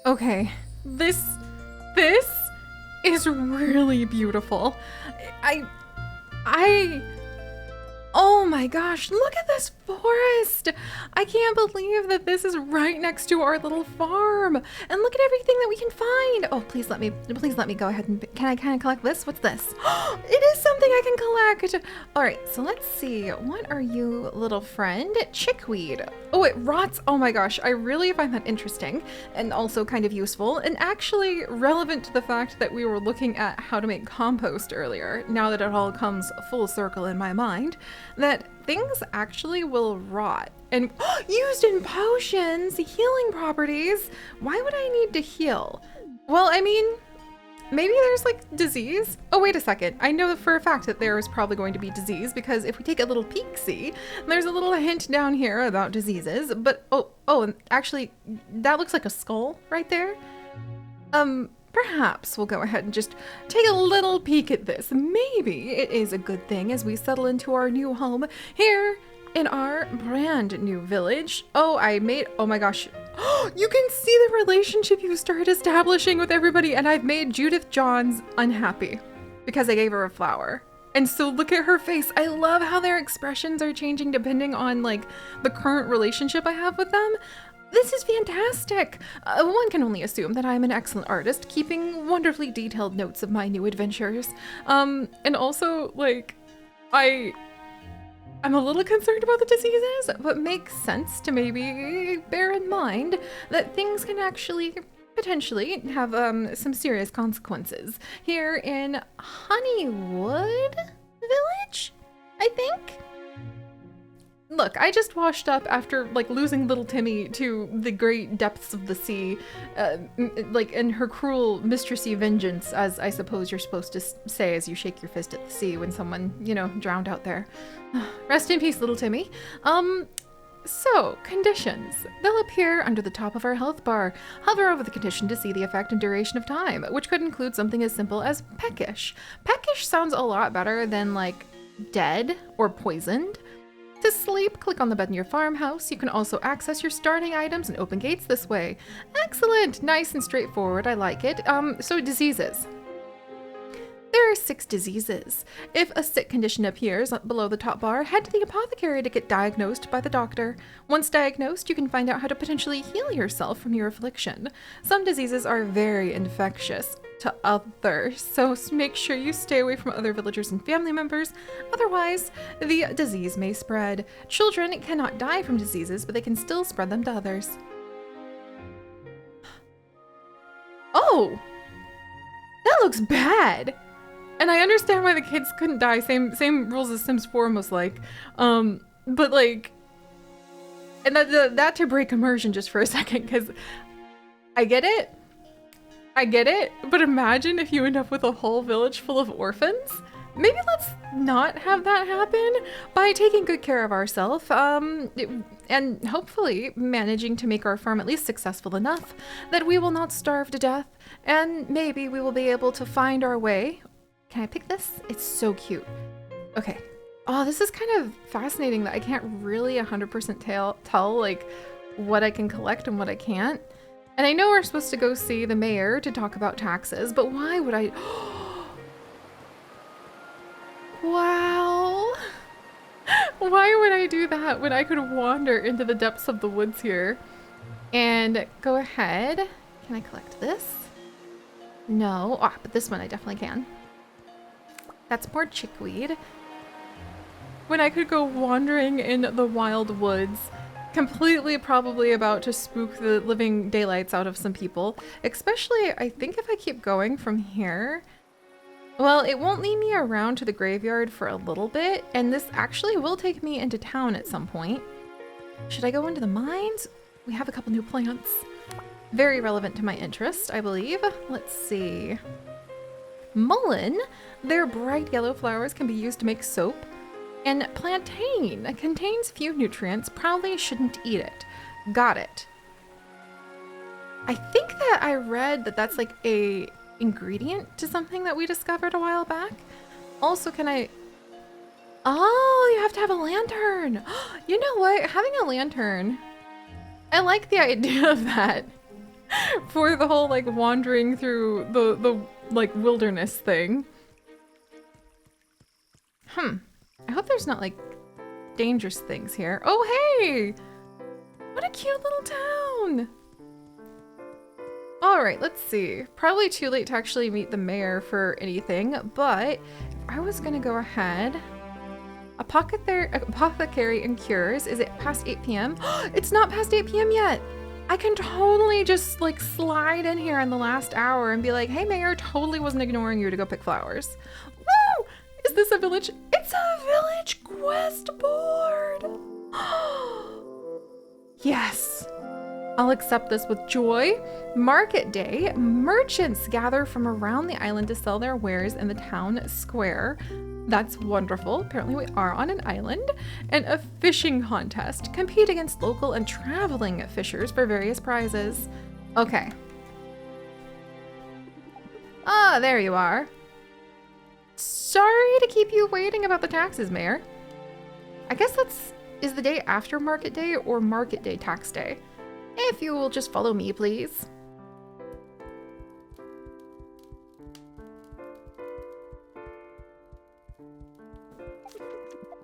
Okay, this is really beautiful. I, I, oh my gosh, look at this forest. I can't believe that this is right next to our little farm. And look at everything that we can find. Oh, please let me go ahead and, can I kind of collect this? What's this? It is something I can collect. All right, so let's see. What are you, little friend? Chickweed. Oh, it rots. Oh my gosh, I really find that interesting and also kind of useful and actually relevant to the fact that we were looking at how to make compost earlier. Now that it all comes full circle in my mind, that things actually will rot and used in potions, healing properties. Why would I need to heal? Well, I mean, maybe there's like disease. Oh, wait a second. I know for a fact that there is probably going to be disease because if we take a little peek-see, there's a little hint down here about diseases. But and actually, that looks like a skull right there. Perhaps we'll go ahead and just take a little peek at this. Maybe it is a good thing as we settle into our new home here in our brand new village. Oh my gosh. You can see the relationship you started establishing with everybody, and I've made Judith Johns unhappy because I gave her a flower. And so look at her face. I love how their expressions are changing depending on like the current relationship I have with them. This is fantastic. One can only assume that I'm an excellent artist, keeping wonderfully detailed notes of my new adventures. And also, like, I'm a little concerned about the diseases, but makes sense to maybe bear in mind that things can actually potentially have some serious consequences here in Honeywood Village, I think. Look, I just washed up after like losing little Timmy to the great depths of the sea, like in her cruel mistressy vengeance, as I suppose you're supposed to say as you shake your fist at the sea when someone, drowned out there. Rest in peace, little Timmy. So, conditions. They'll appear under the top of our health bar. Hover over the condition to see the effect and duration of time, which could include something as simple as peckish. Peckish sounds a lot better than like dead or poisoned. To sleep, click on the bed in your farmhouse. You can also access your starting items and open gates this way. Excellent! Nice and straightforward. I like it. So diseases. There are 6 diseases. If a sick condition appears below the top bar, head to the apothecary to get diagnosed by the doctor. Once diagnosed, you can find out how to potentially heal yourself from your affliction. Some diseases are very infectious to others, so make sure you stay away from other villagers and family members. Otherwise, the disease may spread. Children cannot die from diseases, but they can still spread them to others. Oh! That looks bad! And I understand why the kids couldn't die. Same rules as Sims 4 most like. But like, and that to break immersion just for a second, because I get it, but imagine if you end up with a whole village full of orphans. Maybe let's not have that happen by taking good care of ourselves, and hopefully managing to make our farm at least successful enough that we will not starve to death, and maybe we will be able to find our way. Can I pick this? It's so cute. Okay. Oh, this is kind of fascinating that I can't really 100% tell like what I can collect and what I can't. And I know we're supposed to go see the mayor to talk about taxes, but why would I? Wow. Why would I do that when I could wander into the depths of the woods here? And go ahead. Can I collect this? No. Ah, but this one I definitely can. That's more chickweed. When I could go wandering in the wild woods, completely probably about to spook the living daylights out of some people. Especially, I think if I keep going from here, well, it won't lead me around to the graveyard for a little bit, and this actually will take me into town at some point. Should I go into the mines? We have a couple new plants. Very relevant to my interest, I believe. Let's see. Mullein, their bright yellow flowers can be used to make soap. And plantain contains few nutrients, probably shouldn't eat it. Got it. I think that I read that that's like a ingredient to something that we discovered a while back. Also, can I... Oh, you have to have a lantern. You know what? Having a lantern, I like the idea of that. for the whole like wandering through the like wilderness thing. I hope there's not like dangerous things here. Oh, hey! What a cute little town! All right, let's see. Probably too late to actually meet the mayor for anything, but if I was gonna go ahead. Apothecary and cures. Is it past 8 p.m.? It's not past 8 p.m. yet. I can totally just like slide in here in the last hour and be like, hey mayor, totally wasn't ignoring you to go pick flowers. Woo! Is this a village? It's a village quest board. Yes. I'll accept this with joy. Market day. Merchants gather from around the island to sell their wares in the town square. That's wonderful. Apparently we are on an island. And a fishing contest. Compete against local and traveling fishers for various prizes. Okay. Ah, there you are. Sorry to keep you waiting about the taxes, Mayor. I guess is the day after market day or market day tax day. If you will just follow me, please.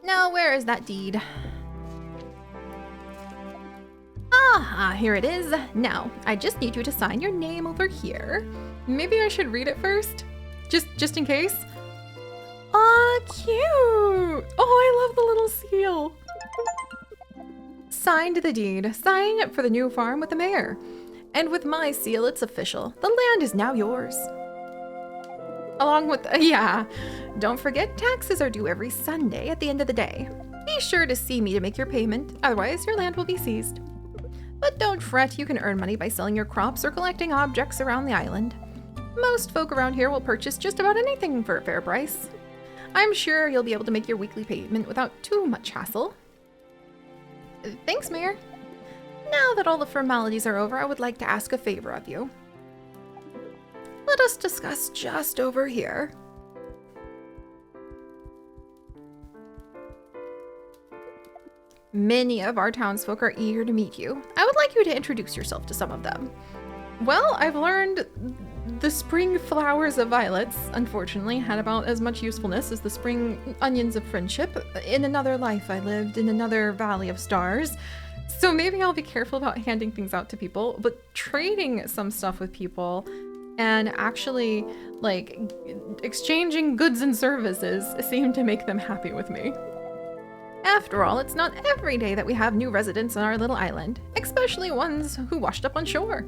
Now, where is that deed? Ah, here it is. Now, I just need you to sign your name over here. Maybe I should read it first? Just in case? Ah, cute! Oh, I love the little seal. Signed the deed. Sign for the new farm with the mayor. And with my seal, it's official. The land is now yours. Along with, yeah. Don't forget, taxes are due every Sunday at the end of the day. Be sure to see me to make your payment, otherwise your land will be seized. But don't fret, you can earn money by selling your crops or collecting objects around the island. Most folk around here will purchase just about anything for a fair price. I'm sure you'll be able to make your weekly payment without too much hassle. Thanks, Mayor. Now that all the formalities are over, I would like to ask a favor of you. Let us discuss just over here. Many of our townsfolk are eager to meet you. I would like you to introduce yourself to some of them. Well, I've learned the spring flowers of violets, unfortunately, had about as much usefulness as the spring onions of friendship. In another life, I lived in another valley of stars. So maybe I'll be careful about handing things out to people, but trading some stuff with people and actually, like, exchanging goods and services seem to make them happy with me. After all, it's not every day that we have new residents on our little island, especially ones who washed up on shore.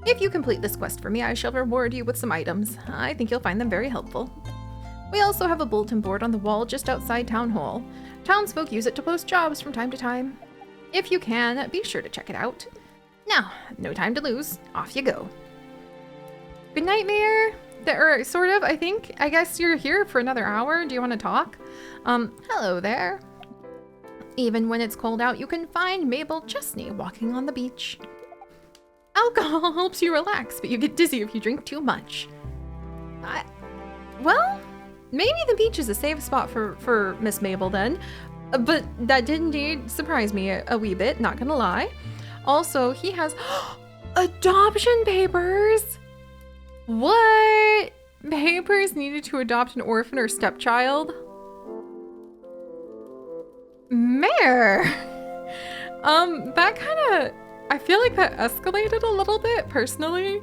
If you complete this quest for me, I shall reward you with some items. I think you'll find them very helpful. We also have a bulletin board on the wall just outside Town Hall. Townsfolk use it to post jobs from time to time. If you can, be sure to check it out. Now, no time to lose. Off you go. Good night, Mayor. Or sort of, I think. I guess you're here for another hour. Do you want to talk? Hello there. Even when it's cold out, you can find Mabel Chesney walking on the beach. Alcohol helps you relax, but you get dizzy if you drink too much. Well, maybe the beach is a safe spot for Miss Mabel then. But that did indeed surprise me a wee bit, not gonna lie. Also, he has adoption papers. What? Papers needed to adopt an orphan or stepchild? Mayor! That kind of... I feel like that escalated a little bit, personally.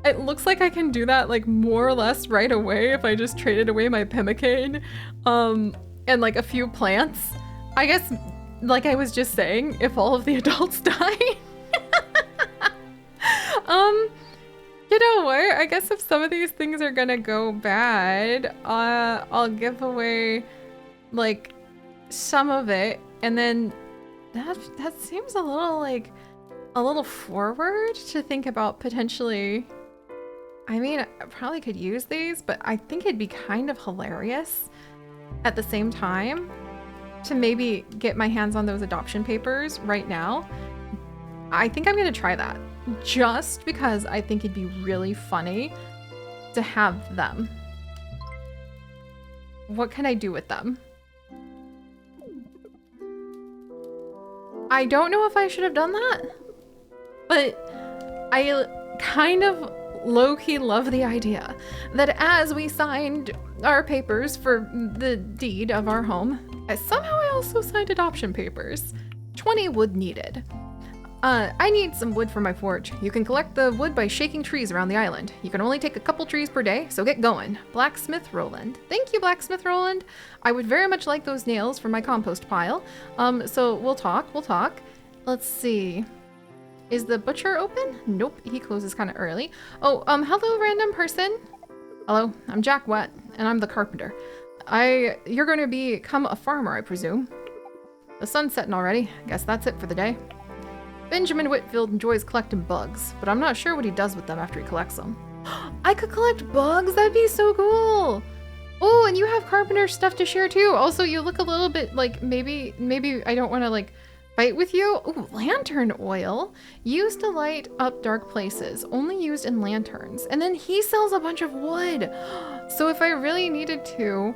It looks like I can do that, like, more or less right away if I just traded away my pemmican, and, like, a few plants. I guess, like I was just saying, if all of the adults die. You know what? I guess if some of these things are gonna go bad, I'll give away, like, some of it, and then that seems a little, like, a little forward to think about potentially. I mean, I probably could use these, but I think it'd be kind of hilarious at the same time to maybe get my hands on those adoption papers right now. I think I'm gonna try that just because I think it'd be really funny to have them. What can I do with them? I don't know if I should have done that, but I kind of low-key love the idea that as we signed our papers for the deed of our home, somehow I also signed adoption papers. 20 wood needed. I need some wood for my forge. You can collect the wood by shaking trees around the island. You can only take a couple trees per day, so get going. Blacksmith Roland. Thank you, Blacksmith Roland. I would very much like those nails for my compost pile. So we'll talk. Let's see. Is the butcher open? Nope, he closes kind of early. Oh, hello, random person. Hello, I'm Jack Wet, and I'm the carpenter. You're going to become a farmer, I presume. The sun's setting already. Guess that's it for the day. Benjamin Whitfield enjoys collecting bugs, but I'm not sure what he does with them after he collects them. I could collect bugs? That'd be so cool! Oh, and you have carpenter stuff to share too. Also, you look a little bit like maybe I don't want to like fight with you. Ooh, lantern oil. Used to light up dark places. Only used in lanterns. And then he sells a bunch of wood. So if I really needed to,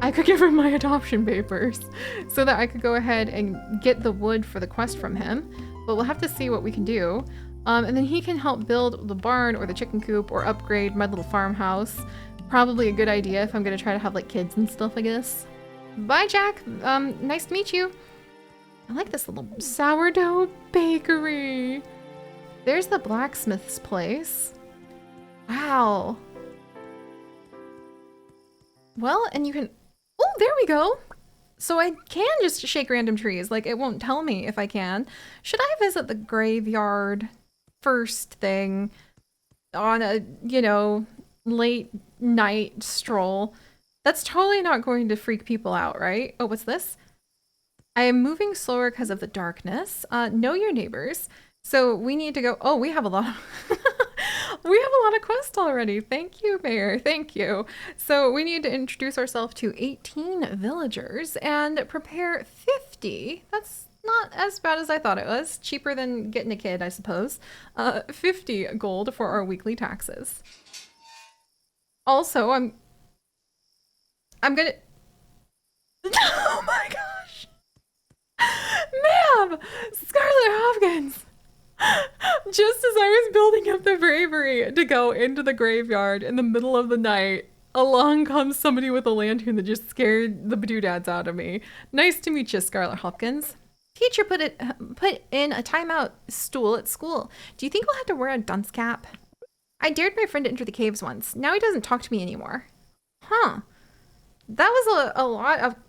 I could give him my adoption papers so that I could go ahead and get the wood for the quest from him. But we'll have to see what we can do. And then he can help build the barn or the chicken coop or upgrade my little farmhouse. Probably a good idea if I'm gonna try to have like kids and stuff, I guess. Bye, Jack. Nice to meet you. I like this little sourdough bakery. There's the blacksmith's place. Wow. Well, and you can, oh, there we go. So I can just shake random trees, like it won't tell me if I can. Should I visit the graveyard first thing on a, late night stroll? That's totally not going to freak people out, right? Oh, what's this? I am moving slower because of the darkness. Know your neighbors. So we need to go, oh, we have a lot of we have a lot of quests already. Thank you, Mayor. Thank you. So we need to introduce ourselves to 18 villagers and prepare 50. That's not as bad as I thought it was. Cheaper than getting a kid, I suppose. 50 gold for our weekly taxes. Also, I'm gonna... Oh my gosh! Ma'am! Scarlett Hopkins! Just as I was building up the bravery to go into the graveyard in the middle of the night, along comes somebody with a lantern that just scared the doodads out of me. Nice to meet you, Scarlett Hopkins. Teacher put in a timeout stool at school. Do you think we'll have to wear a dunce cap? I dared my friend to enter the caves once. Now he doesn't talk to me anymore. Huh. That was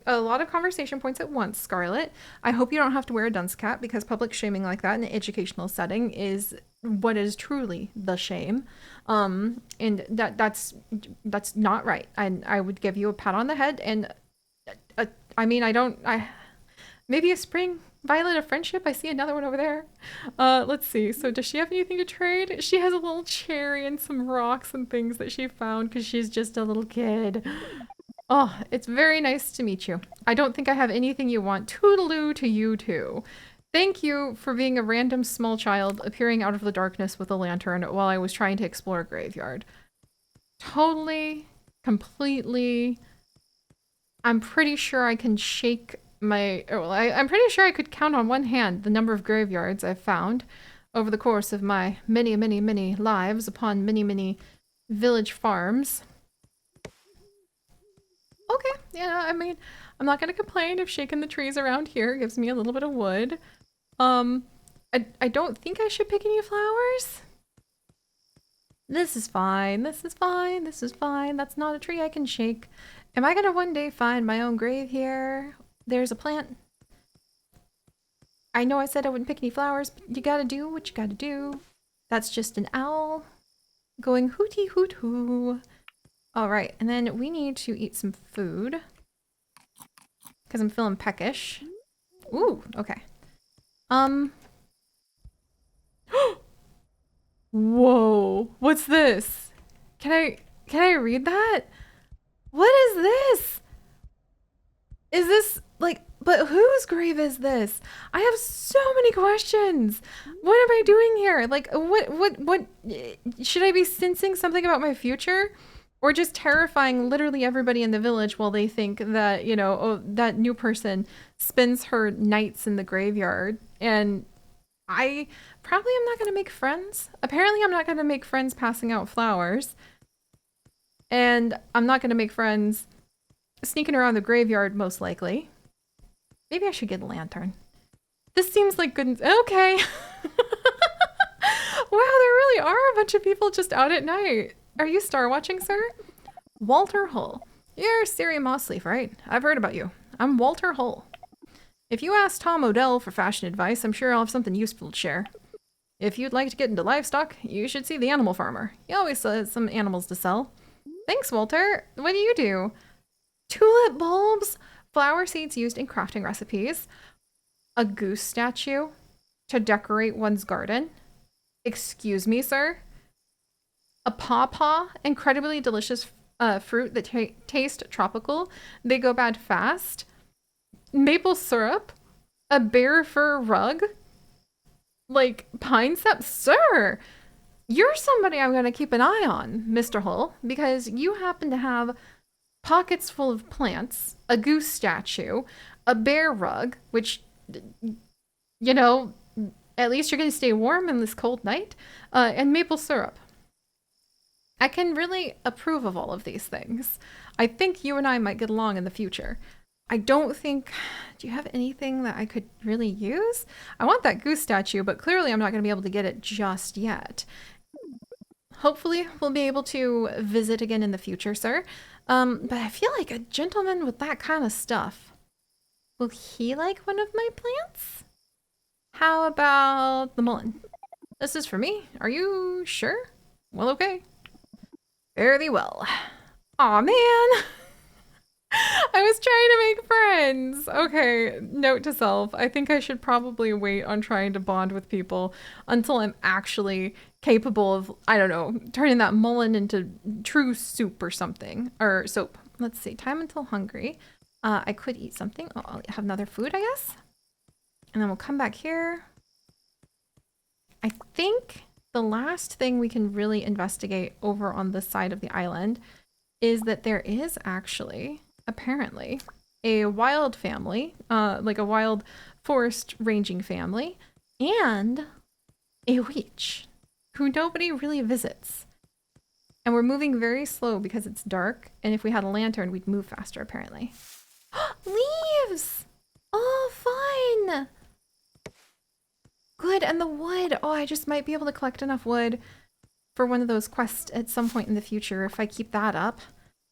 a lot of conversation points at once, Scarlett. I hope you don't have to wear a dunce cap because public shaming like that in an educational setting is what is truly the shame. And that's not right. I would give you a pat on the head and maybe a spring violet of friendship. I see another one over there. Let's see. So does she have anything to trade? She has a little cherry and some rocks and things that she found because she's just a little kid. Oh, it's very nice to meet you. I don't think I have anything you want. Toodaloo to you too. Thank you for being a random small child appearing out of the darkness with a lantern while I was trying to explore a graveyard. Totally, completely. I'm pretty sure I can shake my... I'm pretty sure I could count on one hand the number of graveyards I've found over the course of my many, many, many lives upon many, many village farms. Okay, yeah, I mean, I'm not gonna complain if shaking the trees around here gives me a little bit of wood. I don't think I should pick any flowers. This is fine, this is fine, this is fine. That's not a tree I can shake. Am I gonna one day find my own grave here? There's a plant. I know I said I wouldn't pick any flowers, but you gotta do what you gotta do. That's just an owl going hooty hoot hoo. All right, and then we need to eat some food because I'm feeling peckish. Ooh, okay. Whoa, what's this? Can I read that? What is this? Is this like, but whose grave is this? I have so many questions. What am I doing here? Like, what, should I be sensing something about my future? Or just terrifying literally everybody in the village while they think that, that new person spends her nights in the graveyard. And I probably am not going to make friends. Apparently I'm not going to make friends passing out flowers. And I'm not going to make friends sneaking around the graveyard, most likely. Maybe I should get a lantern. This seems like good. Okay. Wow, there really are a bunch of people just out at night. Are you star watching, sir? Walter Hull. You're Seri Mossleaf, right? I've heard about you. I'm Walter Hull. If you ask Tom Odell for fashion advice, I'm sure I'll have something useful to share. If you'd like to get into livestock, you should see the animal farmer. He always has some animals to sell. Thanks, Walter. What do you do? Tulip bulbs, flower seeds used in crafting recipes, a goose statue to decorate one's garden. Excuse me, sir? A pawpaw, incredibly delicious fruit that taste tropical. They go bad fast. Maple syrup, a bear fur rug, like pine sap. Sir, you're somebody I'm going to keep an eye on, Mr. Hull, because you happen to have pockets full of plants, a goose statue, a bear rug, which, you know, at least you're going to stay warm in this cold night, and maple syrup. I can really approve of all of these things. I think you and I might get along in the future. I don't think... Do you have anything that I could really use? I want that goose statue, but clearly I'm not going to be able to get it just yet. Hopefully we'll be able to visit again in the future, sir. But I feel like a gentleman with that kind of stuff. Will he like one of my plants? How about the mullein? This is for me. Are you sure? Well, okay. Fare thee well. Aw, man. I was trying to make friends. Okay, note to self. I think I should probably wait on trying to bond with people until I'm actually capable of, I don't know, turning that mullein into true soup or something. Or soap. Let's see. Time until hungry. I could eat something. Oh, I'll have another food, I guess. And then we'll come back here. I think the last thing we can really investigate over on this side of the island is that there is actually, apparently, a wild family, like a wild forest ranging family, and a witch who nobody really visits. And we're moving very slow because it's dark, and if we had a lantern, we'd move faster, apparently. Leaves! Oh, fun! Good, and the wood. Oh, I just might be able to collect enough wood for one of those quests at some point in the future if I keep that up.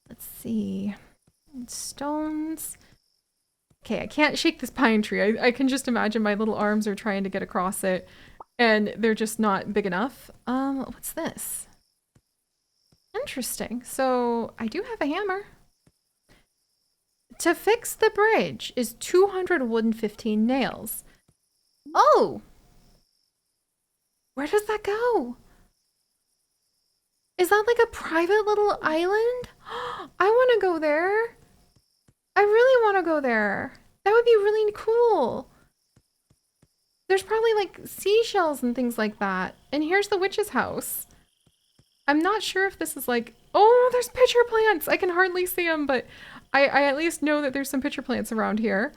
Let's see. Stones. Okay, I can't shake this pine tree. I can just imagine my little arms are trying to get across it and they're just not big enough. What's this? Interesting. So I do have a hammer. To fix the bridge is 200 wood and 15 nails. Oh! Where does that go? Is that like a private little island? I want to go there. I really want to go there. That would be really cool. There's probably like seashells and things like that. And here's the witch's house. I'm not sure if this is like... Oh, there's pitcher plants. I can hardly see them, but I at least know that there's some pitcher plants around here.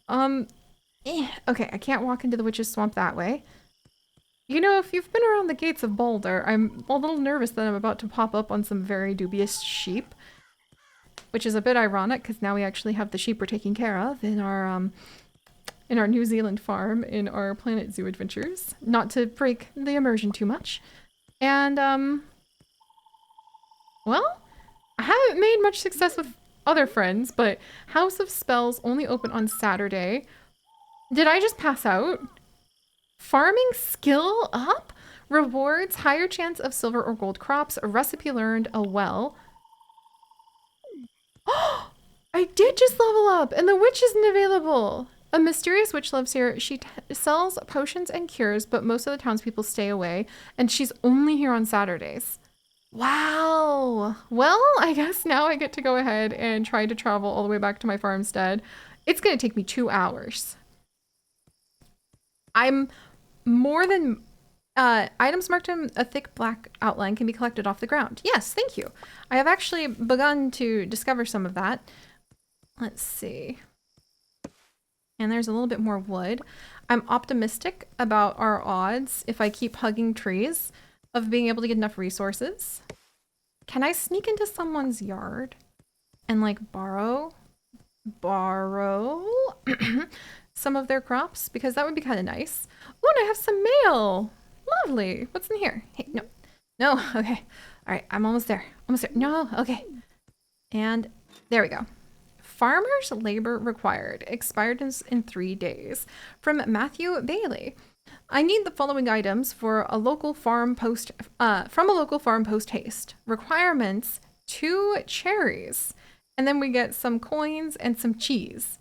Okay, I can't walk into the witch's swamp that way. You know, if you've been around the gates of Boulder, I'm a little nervous that I'm about to pop up on some very dubious sheep. Which is a bit ironic, because now we actually have the sheep we're taking care of in our New Zealand farm, in our Planet Zoo adventures. Not to break the immersion too much. And, well, I haven't made much success with other friends, but House of Spells only open on Saturday. Did I just pass out? Farming skill up? Rewards, higher chance of silver or gold crops, a recipe learned, a well. Oh, I did just level up and the witch isn't available. A mysterious witch lives here. She sells potions and cures, but most of the townspeople stay away and she's only here on Saturdays. Wow. Well, I guess now I get to go ahead and try to travel all the way back to my farmstead. It's going to take me 2 hours. I'm more than... items marked in a thick black outline can be collected off the ground. Yes, thank you. I have actually begun to discover some of that. Let's see. And there's a little bit more wood. I'm optimistic about our odds if I keep hugging trees of being able to get enough resources. Can I sneak into someone's yard and like borrow some of their crops? Because that would be kind of nice. Oh, and I have some mail. Lovely. What's in here? Hey, no. No, okay. All right, I'm almost there. Almost there. No, okay. And there we go. Farmers labor required. Expired in 3 days. From Matthew Bailey. I need the following items for a local farm post, from a local farm post haste. Requirements, 2 cherries. And then we get some coins and some cheese.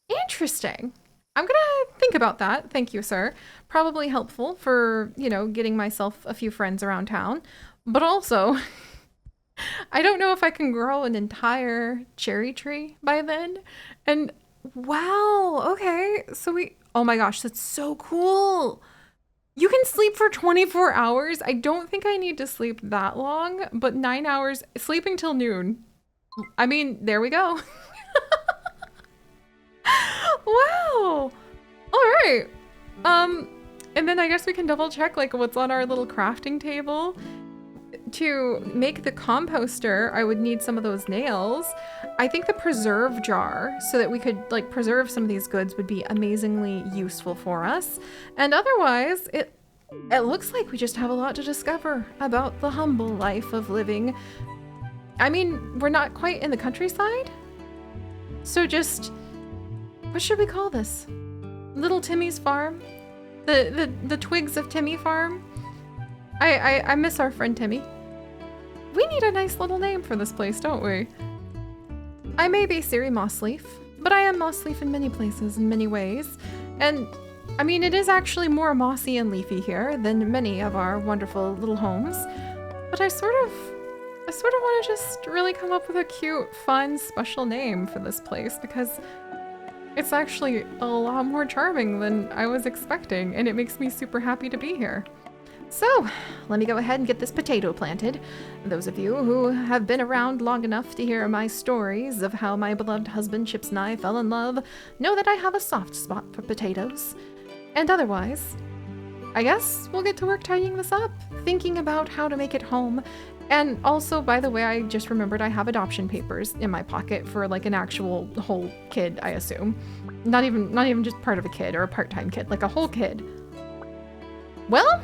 Interesting. I'm gonna think about that. Thank you, sir. Probably helpful for, you know, getting myself a few friends around town. But also, I don't know if I can grow an entire cherry tree by then. And wow, okay. So oh my gosh, that's so cool. You can sleep for 24 hours. I don't think I need to sleep that long, but 9 hours, sleeping till noon. I mean, there we go. Wow. All right. And then I guess we can double check like what's on our little crafting table. To make the composter, I would need some of those nails. I think the preserve jar, so that we could like preserve some of these goods, would be amazingly useful for us. And otherwise, it looks like we just have a lot to discover about the humble life of living. I mean, we're not quite in the countryside. So just, what should we call this? Little Timmy's farm? The twigs of Timmy farm? I miss our friend Timmy. We need a nice little name for this place, don't we? I may be Seri Mossleaf, but I am Mossleaf in many places, in many ways. And I mean, it is actually more mossy and leafy here than many of our wonderful little homes. But I sort of want to just really come up with a cute, fun, special name for this place because it's actually a lot more charming than I was expecting, and it makes me super happy to be here. So, let me go ahead and get this potato planted. Those of you who have been around long enough to hear my stories of how my beloved husband Chips and I fell in love know that I have a soft spot for potatoes. And otherwise, I guess we'll get to work tidying this up, thinking about how to make it home. And also, by the way, I just remembered I have adoption papers in my pocket for like an actual whole kid, I assume. Not even just part of a kid or a part-time kid, like a whole kid. Well,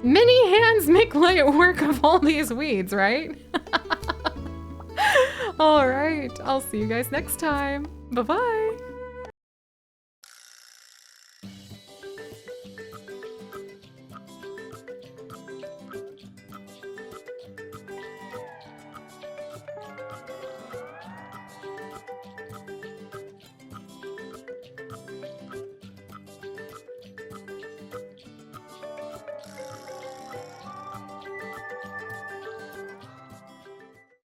many hands make light work of all these weeds, right? All right, I'll see you guys next time. Bye-bye.